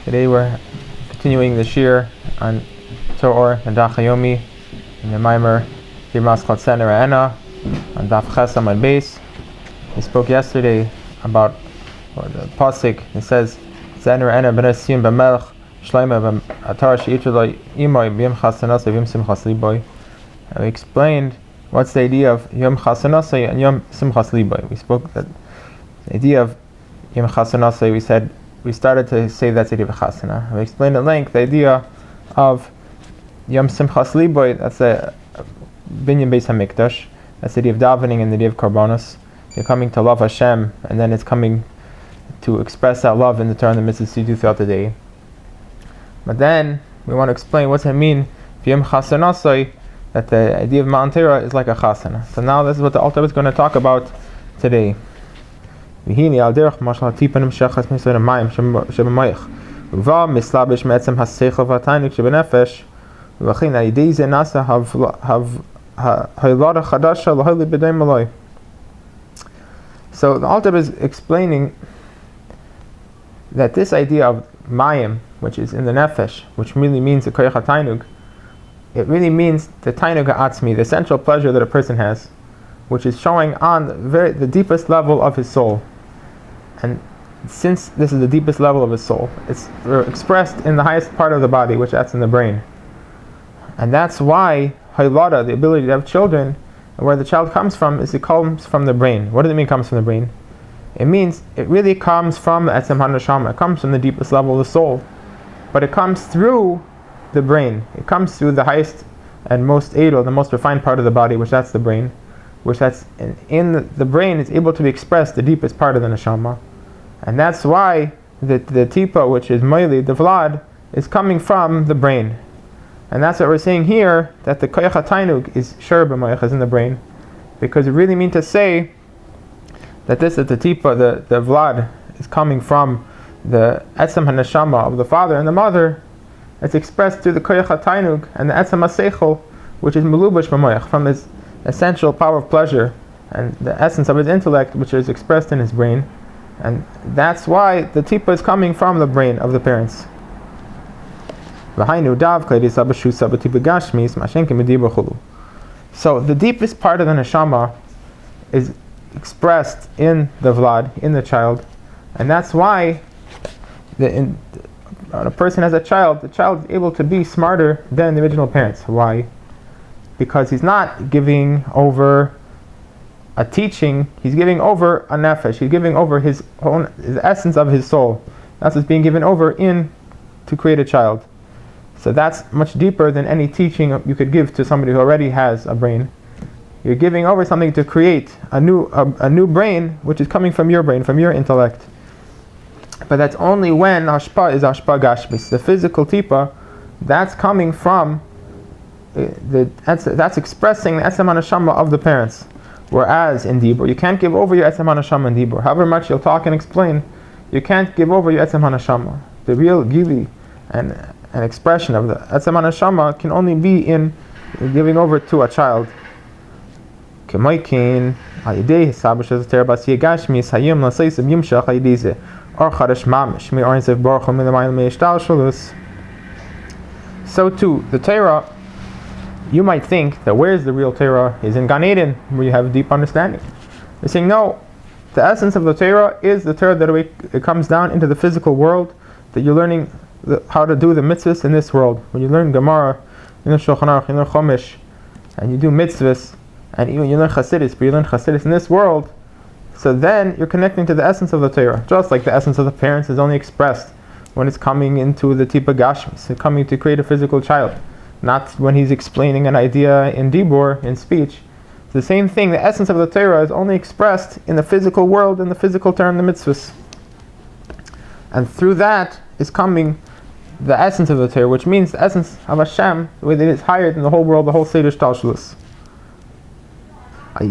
Today we're continuing the shir on Torah and Dach Yomi in the Maimer Yirmas Chatsen Ra'ena on Daf Chesam and Beis. We spoke yesterday about the pasuk. It says Zen Ra'ena ben Esim b'melech shleima b'atar she'itru lo imoy b'yom chasanosay b'yom simchas liboy. We explained what's the idea of Yom Chasanosay and Yom Simchas Liboy. We spoke that the idea of Yom Chasanosay, we started to say that's the idea of Chasana. We explained at length the idea of Yom Simchas Liboy, that's a Binyan Beis HaMikdash, that's the idea of davening and the idea of Karbonos. You're coming to love Hashem, and then it's coming to express that love in the Torah and the mitzvahs you do throughout the day. But then, we want to explain what's it mean, Yom Chasanosay, that the idea of Ma'an Torah is like a chasana. So now this is what the Alter is going to talk about today. So the Alter is explaining that this idea of Mayim, which is in the Nefesh, which really means the Koyach HaTainug, it really means the Tainug HaAtzmi, the essential pleasure that a person has, which is showing on the deepest level of his soul. And since this is the deepest level of his soul, it's expressed in the highest part of the body, which that's in the brain. And that's why Haylada, the ability to have children, where the child comes from, is it comes from the brain. What does it mean comes from the brain? It means it really comes from Etzem HaNeshama. It comes from the deepest level of the soul. But it comes through the brain. It comes through the highest and most edel, the most refined part of the body, which that's the brain, which that's in the brain is able to be expressed the deepest part of the neshama. And that's why the tipa, which is Moili, the Vlad, is coming from the brain. And that's what we're saying here, that the Koyach HaTainug is Shur b'Moyach, is in the brain, because it really means to say that the tipa, the Vlad, is coming from the Etzem HaNeshama of the father and the mother. It's expressed through the Koyach HaTainug and the Etzem HaSeichel, which is Melubash b'Moyach, from his essential power of pleasure and the essence of his intellect, which is expressed in his brain. And that's why the tipa is coming from the brain of the parents. So the deepest part of the neshama is expressed in the Vlad, in the child, and that's why when a person has a child, the child is able to be smarter than the original parents. Why? Because he's not giving over a teaching, he's giving over a nefesh, he's giving over his essence of his soul. That's what's being given over in to create a child. So that's much deeper than any teaching you could give to somebody who already has a brain. You're giving over something to create a new brain, which is coming from your brain, from your intellect. But that's only when hashpa is hashpa gashmis. The physical tipa, that's coming from that's expressing the Etzem HaNeshama of the parents. Whereas in Dibur, you can't give over your Etzem HaNeshama in Dibur. However much you'll talk and explain, you can't give over your Etzem HaNeshama. The real gili and an expression of the Etzem HaNeshama can only be in giving over to a child. So too, the Torah, you might think that where's the real Torah is in Gan Eden, where you have a deep understanding. They're saying no, the essence of the Torah is the Torah that it comes down into the physical world, that you're learning how to do the mitzvahs in this world. When you learn Gemara, you learn Shulchan Aruch, you learn Chumash, and you do mitzvahs, and even you learn Chassidus, but you learn Chassidus in this world, so then you're connecting to the essence of the Torah. Just like the essence of the parents is only expressed when it's coming into the Tipa Gashmis, it's coming to create a physical child. Not when he's explaining an idea in Dibur, in speech. It's the same thing, the essence of the Torah is only expressed in the physical world, in the physical term, the mitzvahs. And through that is coming the essence of the Torah, which means the essence of Hashem, the way that it is higher than the whole world, the whole Seder Shtalshlus. So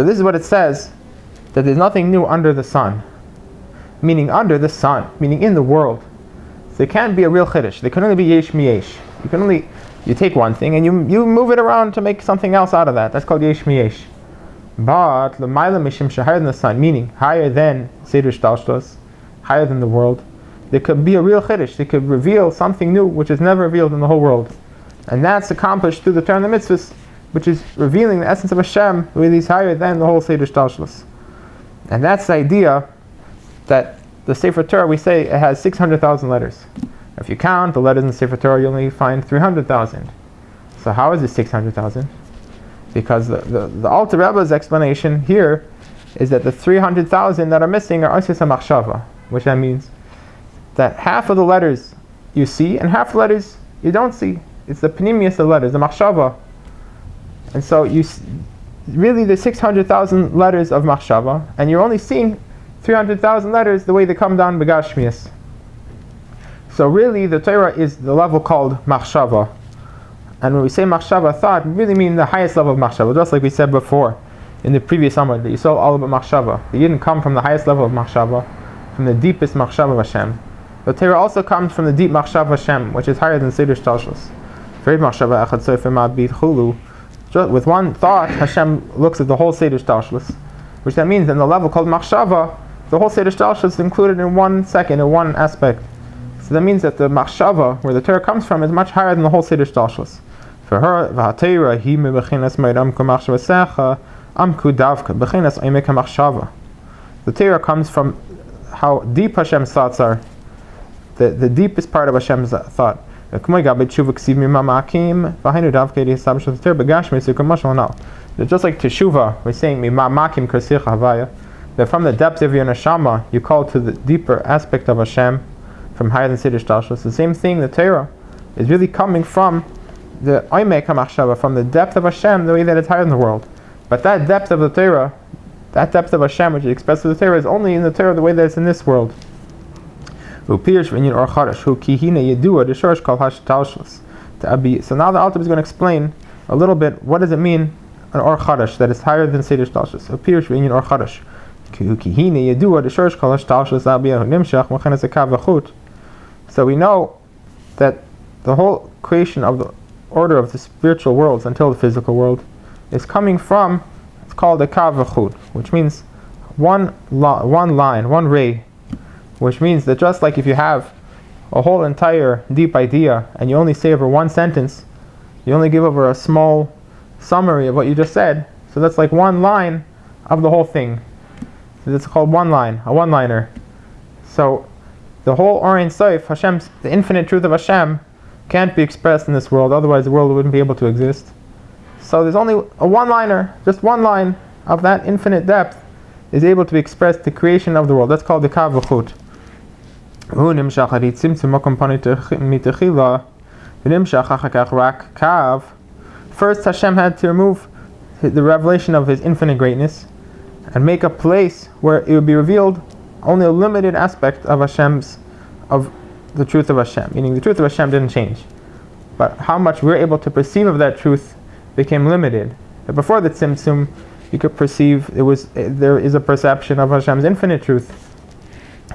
this is what it says, that there's nothing new under the sun. Meaning under the sun, meaning in the world. So they can't be a real chiddush. They can only be yesh miyesh. You take one thing and you move it around to make something else out of that. That's called yesh miyesh. But l'mayla mishim higher than the sun, meaning higher than seder shtalshlos, higher than the world. There could be a real chiddush. They could reveal something new which is never revealed in the whole world, and that's accomplished through the Torah and the mitzvahs, which is revealing the essence of Hashem, the way He's higher than the whole seder shtalshlos. And that's the idea that the Sefer Torah, we say it has 600,000 letters. If you count the letters in the Sefer Torah, you only find 300,000. So how is it 600,000? Because the Alter Rebbe's explanation here is that the 300,000 that are missing are Osis HaMachshava, which that means that half of the letters you see and half the letters you don't see. It's the Pnimius of the letters, the Machshava. And so really there's 600,000 letters of Machshava, and you're only seeing 300,000 letters the way they come down Begashmias. So really the Torah is the level called Machshava. And when we say Machshava, thought, we really mean the highest level of Machshava. Just like we said before in the previous Amud, that you saw all about Machshava. They didn't come from the highest level of Machshava, from the deepest Machshava of Hashem. The Torah also comes from the deep Machshava of Hashem, which is higher than Seder Shtalshlos. With one thought, Hashem looks at the whole Seder Shtalshlos, which that means in the level called Machshava, the whole Seder Shtalshlos is included in 1 second, in one aspect. So that means that the Machshava, where the Torah comes from, is much higher than the whole Seder Shtalshlos. For her, v'haTorah hi mebechinas me'adam k'machshavasecha amku davka bechinas oimek ha'machshava. The Torah comes from how deep Hashem's thoughts are, the deepest part of Hashem's thought. Just like Teshuvah, we're saying mimamakim kasir havaya, that from the depths of your neshama you call to the deeper aspect of Hashem, from higher than Seder Shtalshlos. The same thing, the Torah is really coming from the Oimek HaMachshava, from the depth of Hashem, the way that it's higher in the world. But that depth of the Torah, that depth of Hashem which is expressed through the Torah, is only in the Torah the way that it's in this world. So now the Alter is going to explain a little bit what does it mean an Or Chadash that is higher than Seder Shtalshlos. So we know that the whole creation of the order of the spiritual worlds until the physical world is coming from, it's called a kav v'chut, which means one line, one ray, which means that just like if you have a whole entire deep idea and you only say over one sentence, you only give over a small summary of what you just said, so that's like one line of the whole thing. So that's called one line, a one-liner. So the whole Or Ein Sof, Hashem's, the infinite truth of Hashem, can't be expressed in this world, otherwise the world wouldn't be able to exist. So there's only a one-liner, just one line of that infinite depth is able to be expressed, the creation of the world. That's called the kav v'chut. First Hashem had to remove the revelation of His infinite greatness and make a place where it would be revealed only a limited aspect of of the truth of Hashem, meaning the truth of Hashem didn't change, but how much we're able to perceive of that truth became limited. But before the Tzimtzum, you could perceive there is a perception of Hashem's infinite truth,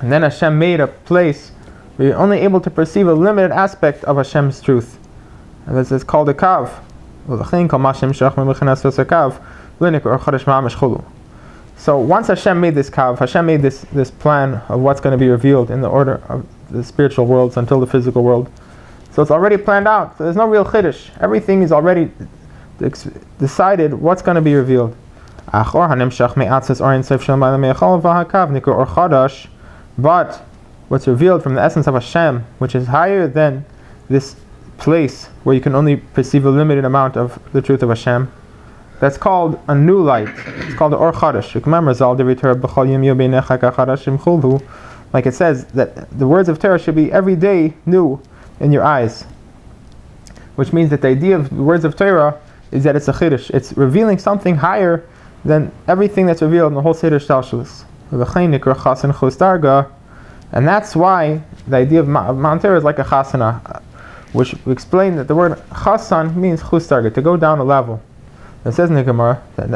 and then Hashem made a place where you're only able to perceive a limited aspect of Hashem's truth, and this is called a kav. So once Hashem made this kav, Hashem made this plan of what's going to be revealed in the order of the spiritual worlds until the physical world. So it's already planned out. So there's no real chiddush. Everything is already decided what's going to be revealed. But what's revealed from the essence of Hashem, which is higher than this place where you can only perceive a limited amount of the truth of Hashem, that's called a new light. It's called the Or Chadash. Like it says that the words of Torah should be every day new in your eyes, which means that the idea of the words of Torah is that it's a chiddush. It's revealing something higher than everything that's revealed in the whole Seder Shtalshlos. And that's why the idea of Mount Torah is like a chasana, which we explain that the word chasan means chustarga, to go down a level. It says in the Gemara that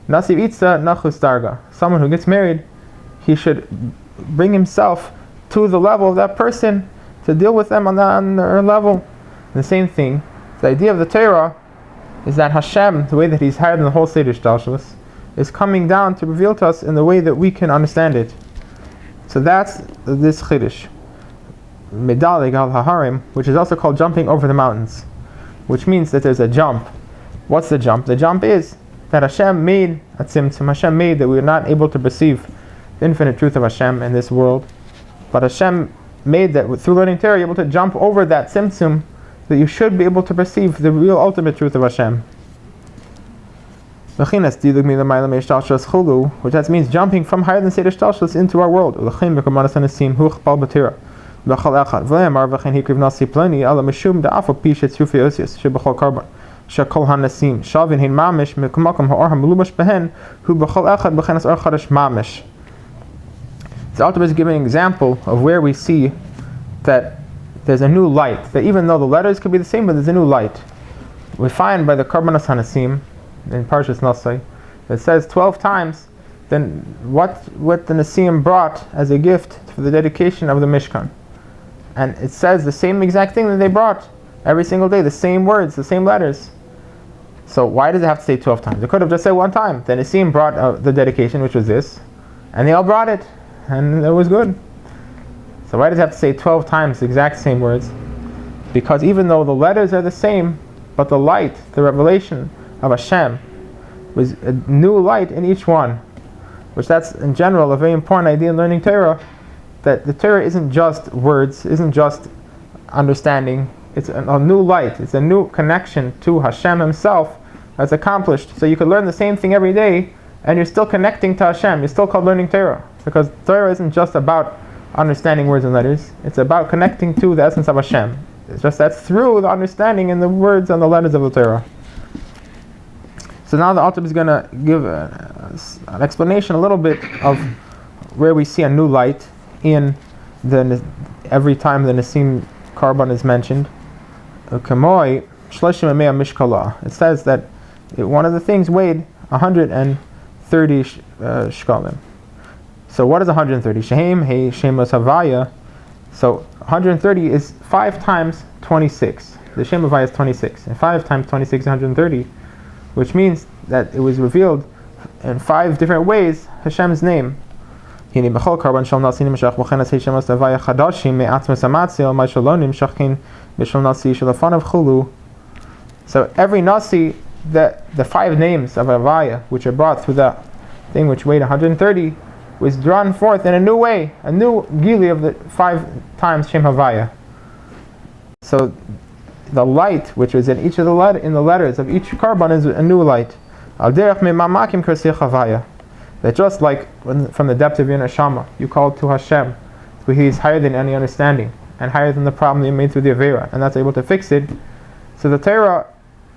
nasiv itza na chustarga, someone who gets married, he should bring himself to the level of that person, to to deal with them on their level. And the same thing, the idea of the Torah is that Hashem, the way that He's higher than the whole Seder Shtalshalos, is coming down to reveal to us in the way that we can understand it. So that's this Chiddush. Medalig al Haharim, which is also called jumping over the mountains, which means that there's a jump. What's the jump? The jump is that Hashem made a tzimtzum. Hashem made that we are not able to perceive the infinite truth of Hashem in this world, but Hashem made that through learning Torah you're able to jump over that tzimtzum, that you should be able to perceive the real ultimate truth of Hashem. Which that means jumping from higher than Seder Shtalshalos into our world. The Alter is giving an example of where we see that there's a new light, that even though the letters could be the same, but there's a new light. We find by the Karbanos Hanasim in Parshas Nasai, it says 12 times then what the Nasim brought as a gift for the dedication of the Mishkan. And it says the same exact thing that they brought every single day, the same words, the same letters. So why does it have to say 12 times? It could have just said one time. The Nasim brought the dedication, which was this, and they all brought it, and it was good. So why does it have to say 12 times the exact same words? Because even though the letters are the same, but the light, the revelation of Hashem, was a new light in each one. Which that's in general a very important idea in learning Torah, that the Torah isn't just words, isn't just understanding, it's a new light, it's a new connection to Hashem Himself that's accomplished. So you could learn the same thing every day, and you're still connecting to Hashem, you're still called learning Torah. Because Torah isn't just about understanding words and letters, it's about connecting to the essence of Hashem. It's just that's through the understanding in the words and the letters of the Torah. So now the Alter is going to give an explanation a little bit of where we see a new light in every time the Nasim Karban is mentioned. It says that one of the things weighed 130 shkalim. So what is 130? Shehem, Hey, Shemas Havaya. So 130 is 5 times 26. The Shem Havaya is 26. And 5 times 26 is 130. Which means that it was revealed in 5 different ways, Hashem's name. So every Nasi, the 5 names of Havaya, which are brought through the thing which weighed 130, was drawn forth in a new way, a new gili of the 5 times Shem Havaya. So the light which is in each of the letters of each Karban is a new light. That just like from the depth of your neshama, you call to Hashem, who He is higher than any understanding, and higher than the problem that you made through the Avera, and that's able to fix it. So the Torah,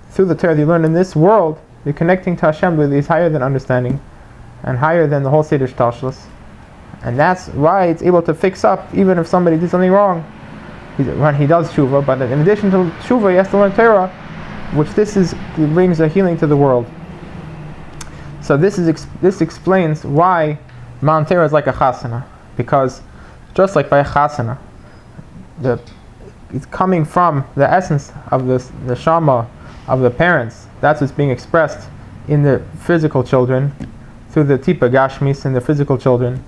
through the Torah that you learn in this world, you're connecting to Hashem with He's higher than understanding, and higher than the whole Seder Shtalshalos. And that's why it's able to fix up, even if somebody did something wrong. When he does tshuva, but in addition to tshuva, he has to learn Torah, which brings a healing to the world. So this explains why Mount Torah is like a chasana, because just like by a chasana, it's coming from the essence of the shama of the parents. That's what's being expressed in the physical children through the tipa gashmis and the physical children.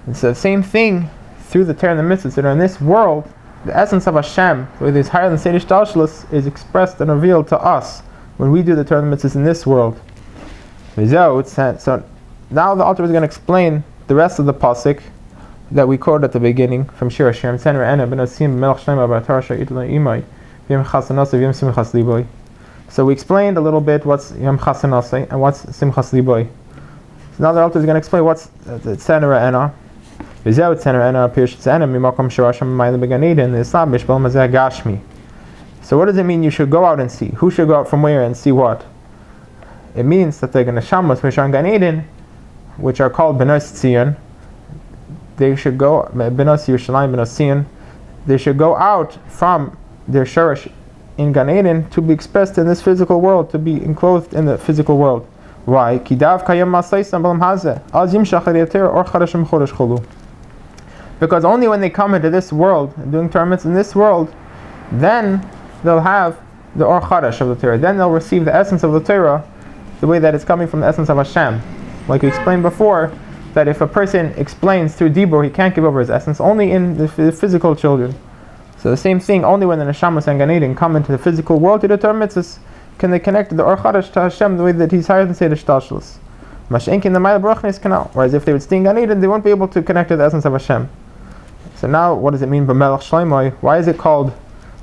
It's the same thing through the Torah and the mitzvahs that are in this world. The essence of Hashem, which is higher than Seder Shtalshalos, is expressed and revealed to us when we do the Torah and the mitzvahs in this world. So now the Alter is going to explain the rest of the pasuk that we quoted at the beginning from Shir Hashem. So we explained a little bit what's Yom Chasanasai and what's Simchas Liboy. So now the Alter is going to explain what's the Tzena Re'ena. So what does it mean you should go out and see? Who should go out from where and see what? It means that the Neshamos which are in Gan Eden, which are called Benos Tzion, they should go Benos Yerushalayim, Benos Tzion. They should go out from their shorish in Gan Eden to be expressed in this physical world, to be enclosed in the physical world. Why? Because only when they come into this world, doing Torah mitzvahs in this world, then they'll have the Or Chadash of the Torah. Then they'll receive the essence of the Torah, the way that it's coming from the essence of Hashem. Like we explained before, that if a person explains through Dibur, he can't give over his essence, only in the physical children. So the same thing, only when the Neshamas and Gan Eden come into the physical world to the Torah mitzvahs, can they connect the Or Chadash to Hashem the way that he's higher than Seder Shtalshalos. Mashenkin the Ma'ila Brachnis canal. Whereas if they would stay in Gan Eden, they won't be able to connect to the essence of Hashem. So now, what does it mean, B'melech Shloimoi?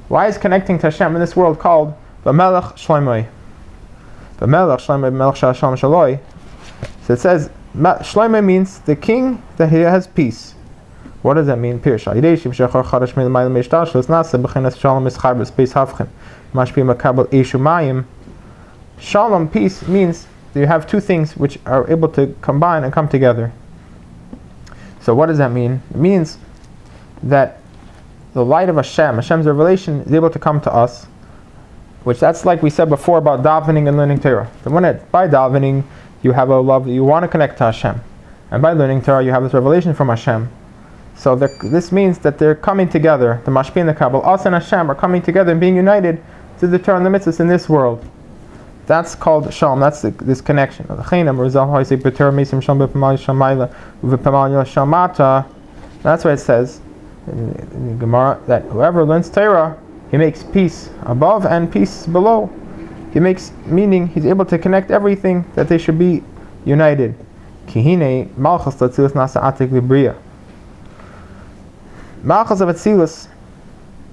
Why is connecting to Hashem in this world called B'melech Shloimoi? B'melech Shloimoi, B'melech Shashem Shaloi. So it says, Shloimoi means the king that he has peace. What does that mean? Pirush. Shalom, peace, means that you have two things which are able to combine and come together. So what does that mean? It means that the light of Hashem's revelation, is able to come to us, which that's like we said before about davening and learning Torah. By davening, you have a love that you want to connect to Hashem. And by learning Torah, you have this revelation from Hashem. So this means that they're coming together. The Mashpi and the Kabbalah, us and Hashem, are coming together and being united through the Torah and the mitzvahs in this world. That's called Shalom. That's this connection. That's why it says in the Gemara that whoever learns Torah, he makes peace above and peace below. He makes, meaning he's able to connect everything that they should be united. Kihine Malchus Tzilus Nasa Atik Libriya. Malchus of Atzilus,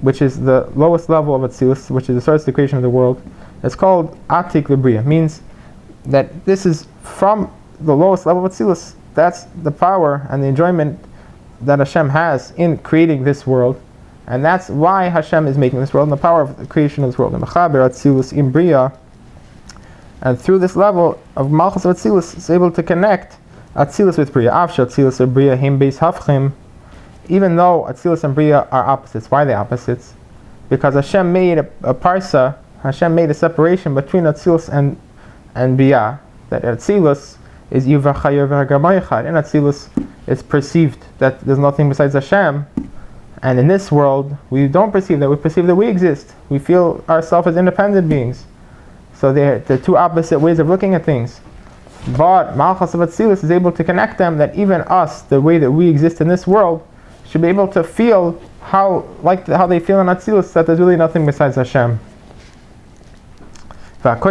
which is the lowest level of Atzilus, which is the source of the creation of the world, it's called Atik Libriya. Means that this is from the lowest level of Atzilus. That's the power and the enjoyment that Hashem has in creating this world, and that's why Hashem is making this world and the power of the creation of this world. And through this level of Malchus of Atzilus, is able to connect Atzilus with Bria. Atzilus and Bria him beis hafchim. Even though Atzilus and Bria are opposites. Why are they opposites? Because Hashem made a parsa. Hashem made a separation between Atzilus and Bria. That Atzilus is Yivachayer v'Hagamayachad. In Atzilus, it's perceived that there's nothing besides Hashem, and in this world we don't perceive that. We perceive that we exist. We feel ourselves as independent beings. So they're two opposite ways of looking at things. But Malchus of Atzilus is able to connect them, that even us, the way that we exist in this world, should be able to feel how they feel in Atzilus, that there's really nothing besides Hashem. Now it's the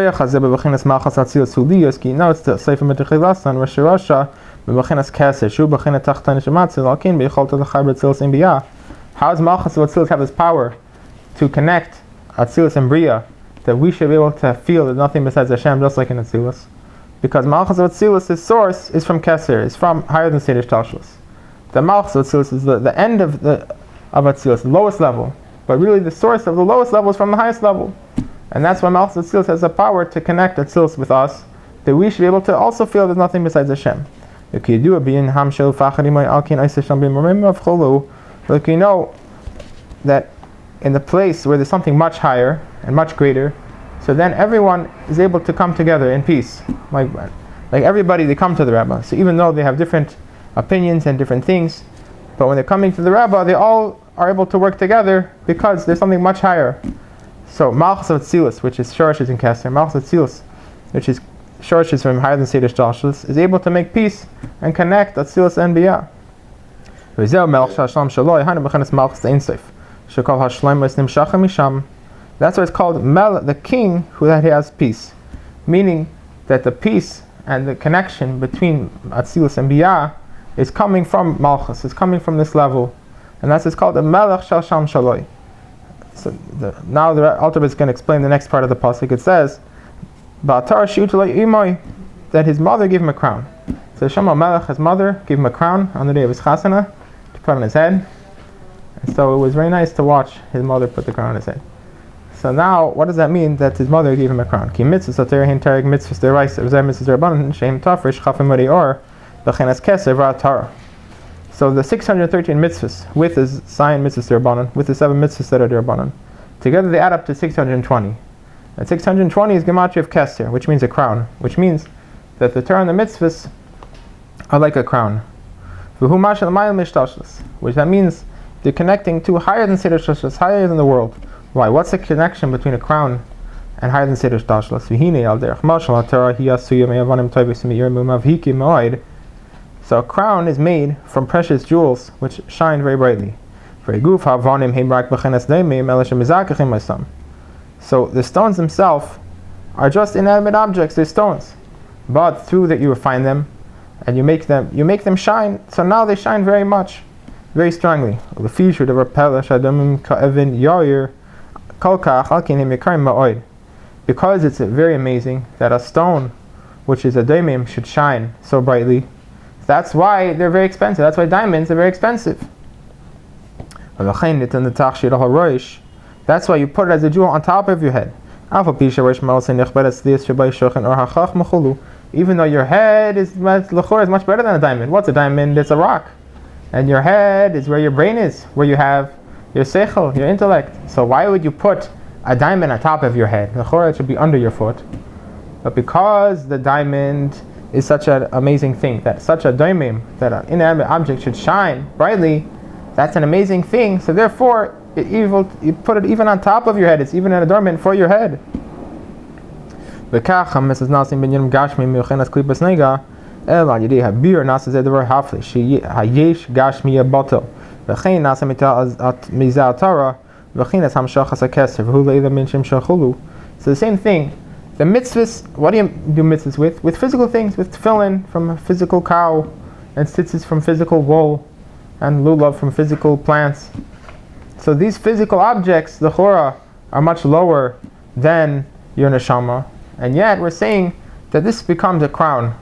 Sefer Metechilasan, Rosh Hashanah. How is Malchus of Atzilus have this power to connect Atzilus and Bria, that we should be able to feel that nothing besides Hashem, just like in Atzilus? Because Malchus of Atzilus' source is from Keser, is from higher than Seder Shtalshalos. The Malchus of Atzilus is the end of Atzilus, the lowest level. But really the source of the lowest level is from the highest level. And that's why Malchus of Atzilus has the power to connect Atzilus with us, that we should be able to also feel there's nothing besides Hashem. Like you know that in the place where there's something much higher and much greater, so then everyone is able to come together in peace. Like everybody, they come to the Rabbah. So even though they have different opinions and different things, but when they're coming to the Rabbah, they all are able to work together because there's something much higher. So Malchus of Atzilus, which is Shorashes in Keser, Malchus of Atzilus, which is Shorashes from higher than Seder Shtalshalos, is able to make peace and connect Atzilus and Bia. That's why it's called the king that he has peace. Meaning that the peace and the connection between Atzilus and Bia is coming from Malchus, it's coming from this level. And that's it's called the Melech Shal Sham Shaloi. So now the Alter Rebbe is going to explain the next part of the pasuk. It says, that his mother gave him a crown. So Shlomo Melech, his mother, gave him a crown on the day of his chasana to put on his head. And so it was very nice to watch his mother put the crown on his head. So now, what does that mean that his mother gave him a crown? Ki mitzvahs ater hin tareg mitzvahs deraisa v'zeh mitzvahs derabanan sheim tafresh chafim marior v'chenas keser v'atar. So the 613 mitzvahs with his sign mitzvahs derabanan, with the 7 mitzvahs that are derabanan, together they add up to 620. And 620 is gematria of keser, which means a crown, which means that the Torah and the mitzvahs are like a crown. Which that means they're connecting to higher than Seder Shtashlas, higher than the world. Why? What's the connection between a crown and higher than Seder Shtashlas? So a crown is made from precious jewels which shine very brightly. So the stones themselves are just inanimate objects, they're stones. But through that you refine them and you make them shine, so now they shine very much, very strongly. Because it's very amazing that a stone, which is a daimim, should shine so brightly. That's why they're very expensive. That's why diamonds are very expensive. That's why you put it as a jewel on top of your head. Even though your head is much better than a diamond. What's a diamond? It's a rock. And your head is where your brain is, where you have your seichel, your intellect. So why would you put a diamond on top of your head? It should be under your foot. But because the diamond is such an amazing thing, that such a daimim, that an inanimate object should shine brightly, that's an amazing thing. So therefore, you put it even on top of your head. It's even an adornment for your head. So the same thing. The mitzvahs, what do you do mitzvahs with? With physical things, with tefillin from a physical cow, and tzitzis from physical wool, and lulav from physical plants. So these physical objects, the chora, are much lower than your neshama, and yet we're saying that this becomes a crown,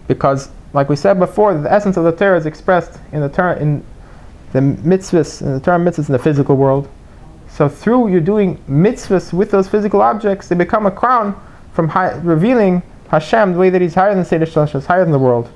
because, like we said before, the essence of the Torah is expressed in the mitzvahs, in the term mitzvahs in the physical world. So through you doing mitzvahs with those physical objects, they become a crown from revealing Hashem the way that He's higher than Seder Shlashas, higher than the world.